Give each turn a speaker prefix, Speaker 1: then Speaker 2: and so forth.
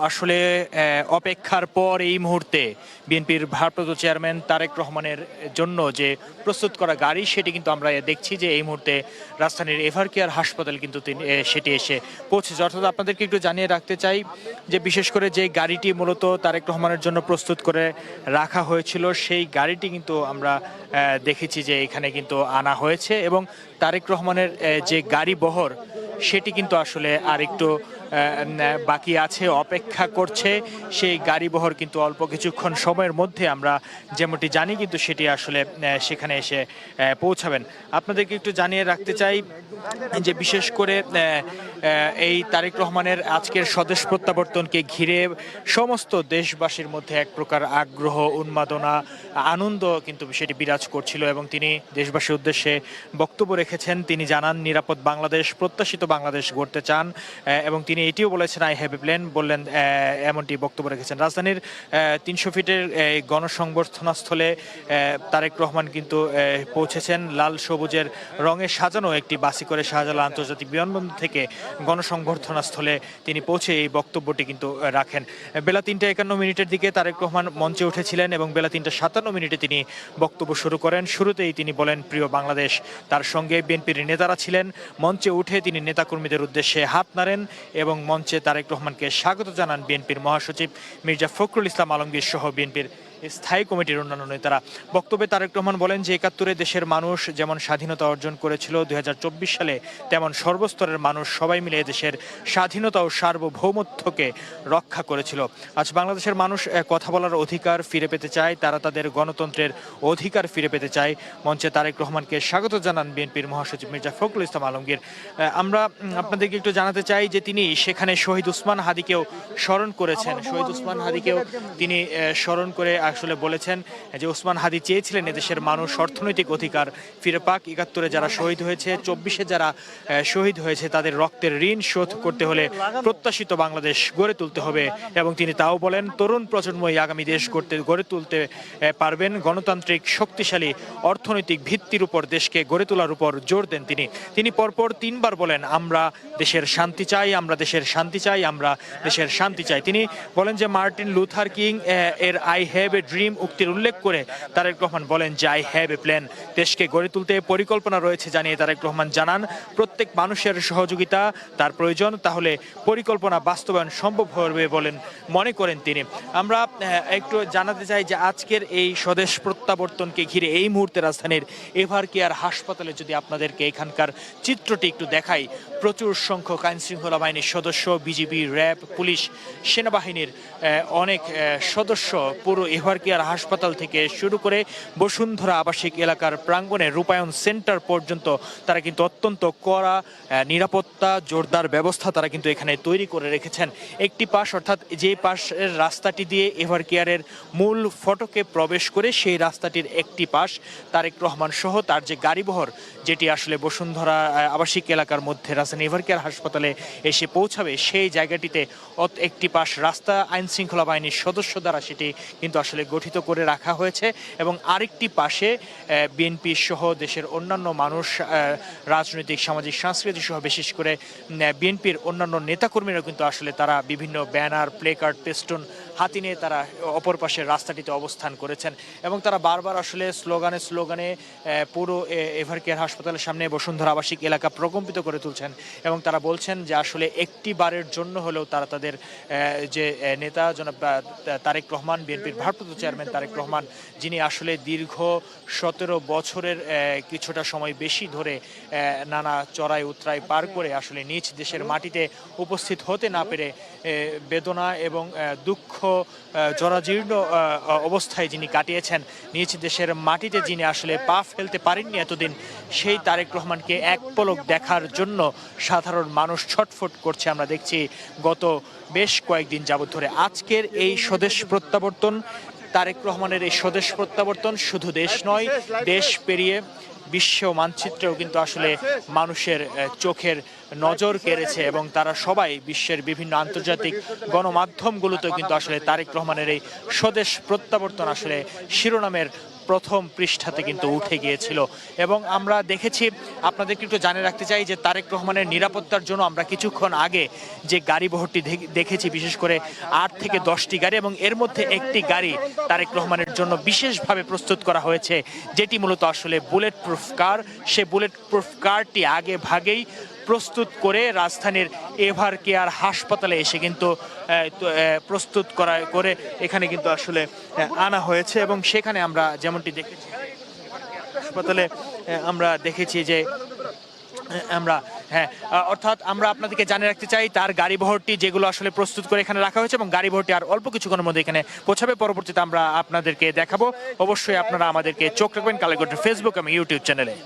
Speaker 1: আসলে অপেক্ষার পর এই মুহূর্তে বিএনপির ভারপ্রাপ্ত চেয়ারম্যান তারেক রহমানের জন্য যে প্রস্তুত করা গাড়ি সেটি কিন্তু আমরা দেখছি যে এই মুহূর্তে রাজধানীর এভারকেয়ার হাসপাতাল কিন্তু সেটি এসে পৌঁছেছে। অর্থাৎ আপনাদেরকে একটু জানিয়ে রাখতে চাই যে বিশেষ করে যে গাড়িটি মূলত তারেক রহমানের জন্য প্রস্তুত করে রাখা হয়েছিল সেই গাড়িটি কিন্তু আমরা দেখেছি যে এখানে কিন্তু আনা হয়েছে এবং তারেক রহমানের যে গাড়ি বহর সেটি কিন্তু আসলে আরেকটু বাকি আছে, অপেক্ষা করছে। সেই গাড়ি বহর কিন্তু অল্প কিছুক্ষণ সময়ের মধ্যে আমরা যেমনটি জানি কিন্তু সেটি আসলে সেখানে এসে পৌঁছাবেন। আপনাদেরকে একটু জানিয়ে রাখতে চাই যে বিশেষ করে এই তারেক রহমানের আজকের স্বদেশ প্রত্যাবর্তনকে ঘিরে সমস্ত দেশবাসীর মধ্যে এক প্রকার আগ্রহ, উন্মাদনা, আনন্দ কিন্তু সেটি বিরাজ করছিল এবং তিনি দেশবাসীর উদ্দেশ্যে বক্তব্য রেখেছেন। তিনি জানান নিরাপদ বাংলাদেশ, প্রত্যাশিত বাংলাদেশ গড়তে চান এবং তিনি এটিও বলেছেন আই হ্যাভ এ প্ল্যান, বললেন এমনটি বক্তব্য রেখেছেন। রাজধানীর ৩০০ ফিটের গণসংবর্ধনাস্থলে তারেক রহমান কিন্তু পৌঁছেছেন। লাল সবুজের রঙে সাজানো একটি বাসে করে শাহজালাল আন্তর্জাতিক বিমানবন্দর থেকে গণসংবর্ধনাস্থলে তিনি পৌঁছে এই বক্তব্যটি কিন্তু রাখেন। বেলা ৩:৫১ দিকে তারেক রহমান মঞ্চে উঠেছিলেন এবং বেলা ৩:৫৭ তিনি বক্তব্য শুরু করেন। শুরুতেই তিনি বলেন প্রিয় বাংলাদেশ। তার সঙ্গে বিএনপির নেতারা ছিলেন। মঞ্চে উঠে তিনি নেতাকর্মীদের উদ্দেশ্যে হাত নাড়েন এবং মঞ্চে তারেক রহমানকে স্বাগত জানান বিএনপির মহাসচিব মির্জা ফখরুল ইসলাম আলমগীর সহ বিএনপির স্থায়ী কমিটির অন্যান্য নেতারা। বক্তব্যে তারেক রহমান বলেন যে ৭১-এ দেশের মানুষ যেমন স্বাধীনতা অর্জন করেছিল ২০২৪ সালে, তেমন সর্বস্তরের মানুষ সবাই মিলে দেশের স্বাধীনতা ও সার্বভৌমত্বকে রক্ষা করেছিল। আজ বাংলাদেশের মানুষ কথা বলার অধিকার ফিরে পেতে চায়, তারা তাদের গণতন্ত্রের অধিকার ফিরে পেতে চায়। মঞ্চে তারেক রহমানকে স্বাগত জানান বিএনপির মহাসচিব মির্জা ফখরুল ইসলাম আলমগীর। আমরা আপনাদেরকে একটু জানাতে চাই যে তিনি সেখানে শহীদ ওসমান হাদিকেও স্মরণ করেছেন। শহীদ ওসমান হাদিকেও তিনি স্মরণ করে আসলে বলেছেন যে ওসমান হাদি চেয়েছিলেন এদেশের মানুষ অর্থনৈতিক অধিকার ফিরে পাক। ৭১-এ যারা শহীদ হয়েছে, ২৪-এ যারা শহীদ হয়েছে, তাদের রক্তের ঋণ শোধ করতে হলে প্রত্যাশিত বাংলাদেশ গড়ে তুলতে হবে এবং তিনি তাও বলেন তরুণ প্রজন্মই আগামী দেশ গড়ে তুলতে পারবেন। গণতান্ত্রিক শক্তিশালী অর্থনৈতিক ভিত্তির উপর দেশকে গড়ে তোলার উপর জোর দেন তিনি পরপর ৩ বার বলেন আমরা দেশের শান্তি চাই, আমরা দেশের শান্তি চাই, আমরা দেশের শান্তি চাই। তিনি বলেন যে মার্টিন লুথার কিং এর আই হ্যাভ এ ড্রিম উক্তির উল্লেখ করে তারেক রহমান বলেন যে আই হ্যাভ এ প্ল্যান। দেশকে গড়ে তুলতে পরিকল্পনা রয়েছে জানিয়ে তারেক রহমান জানান প্রত্যেক মানুষের সহযোগিতা তার প্রয়োজন, তাহলে পরিকল্পনা বাস্তবায়ন সম্ভব হবে বলেন মনে করেন তিনি। আমরা একটু জানাতে চাই যে আজকের এই স্বদেশ প্রত্যাবর্তনকে ঘিরে এই মুহূর্তে রাজধানীর এভারকেয়ার হাসপাতালে যদি আপনাদেরকে এখানকার চিত্রটি একটু দেখাই, প্রচুর সংখ্যক আইন শৃঙ্খলা বাহিনীর সদস্য, বিজিবি, র্যাব, পুলিশ, সেনাবাহিনীর অনেক সদস্য পুরো এভারকেয়ার হাসপাতাল থেকে শুরু করে বসুন্ধরা আবাসিক এলাকার প্রাঙ্গণে রূপায়ণ সেন্টার পর্যন্ত তারা কিন্তু অত্যন্ত কড়া নিরাপত্তা, জোরদার ব্যবস্থা তারা কিন্তু এখানে তৈরি করে রেখেছেন। একটি পাশ অর্থাৎ যে পাশের রাস্তাটি দিয়ে এভারকেয়ারের মূল ফটকে প্রবেশ করে সেই রাস্তাটির একটি পাশ তারেক রহমান সহ তার যে গাড়িবহর যেটি আসলে বসুন্ধরা আবাসিক এলাকার মধ্যে রাজধানী এভারকেয়ার হাসপাতালে এসে পৌঁছাবে, সেই জায়গাটিতে একটি পাশ রাস্তা আইন শৃঙ্খলা বাহিনীর সদস্য দ্বারা সেটি কিন্তু আসলে গঠিত করে রাখা হয়েছে এবং আরেকটি পাশে বিএনপি সহ দেশের অন্যান্য মানুষ, রাজনৈতিক, সামাজিক, সাংস্কৃতিক সহ বিশেষ করে বিএনপির অন্যান্য নেতাকর্মীরা কিন্তু আসলে তারা বিভিন্ন ব্যানার, প্লেকার্ড, পেস্টুন হাতি নিয়ে তারা অপর পাশের রাস্তাটিতে অবস্থান করেছেন এবং তারা বারবার আসলে স্লোগানে পুরো এভারকেয়ার হাসপাতালের সামনে বসুন্ধরা আবাসিক এলাকা প্রকম্পিত করে তুলছেন এবং তারা বলছেন যে আসলে একটি বারের জন্য হলেও তারা তাদের যে নেতা জনাব তারেক রহমান, বিএনপির ভারপ্রাপ্ত চেয়ারম্যান তারেক রহমান, যিনি আসলে দীর্ঘ ১৭ বছরের কিছুটা সময় বেশি ধরে নানা চড়াই উতরাই পার করে আসলে নিজ দেশের মাটিতে উপস্থিত হতে না পেরে বেদনা এবং দুঃখ জরাজীর্ণ অবস্থায় যিনি কাটিয়েছেন, নিজ দেশের মাটিতে যিনি আসলে পা ফেলতে পারেননি এতদিন, সেই তারেক রহমানকে এক পলক দেখার জন্য সাধারণ মানুষ ছটফট করছে। আমরা দেখছি গত বেশ কয়েকদিন যাবৎ ধরে। আজকের এই স্বদেশ প্রত্যাবর্তন, তারেক রহমানের এই স্বদেশ প্রত্যাবর্তন শুধু দেশ নয়, দেশ পেরিয়ে বিশ্ব মানচিত্রেও কিন্তু আসলে মানুষের চোখের নজর কেড়েছে এবং তারা সবাই বিশ্বের বিভিন্ন আন্তর্জাতিক গণমাধ্যমগুলোতে কিন্তু আসলে তারেক রহমানের এই স্বদেশ প্রত্যাবর্তন আসলে শিরোনামের প্রথম পৃষ্ঠাতে কিন্তু উঠে গিয়েছিল। এবং আমরা দেখেছি, আপনাদেরকে একটু জানিয়ে রাখতে চাই যে তারেক রহমানের নিরাপত্তার জন্য আমরা কিছুক্ষণ আগে যে গাড়ি বহরটি দেখেছি, বিশেষ করে 8 থেকে 10টি গাড়ি, এবং এর মধ্যে একটি গাড়ি তারেক রহমানের জন্য বিশেষভাবে প্রস্তুত করা হয়েছে, যেটি মূলত আসলে বুলেট প্রুফ কার। সে বুলেট প্রুফ কারটি আগে ভাগেই প্রস্তুত করে রাজধানীর এভার কেয়ার হাসপাতালে এসে কিন্তু প্রস্তুত করে এখানে কিন্তু আসলে আনা হয়েছে। এবং সেখানে আমরা যেমনটি দেখেছি হাসপাতালে আমরা দেখেছি যে অর্থাৎ আমরা আপনাদেরকে জানিয়ে রাখতে চাই তার গাড়ি বহরটি যেগুলো আসলে প্রস্তুত করে এখানে রাখা হয়েছে, এবং গাড়ি বহরটি আর অল্প কিছুক্ষণের মধ্যে এখানে পৌঁছাবে। পরবর্তীতে আমরা আপনাদেরকে দেখাবো। অবশ্যই আপনারা আমাদেরকে চোখ রাখবেন কালের কণ্ঠের ফেসবুক এবং ইউটিউব চ্যানেলে।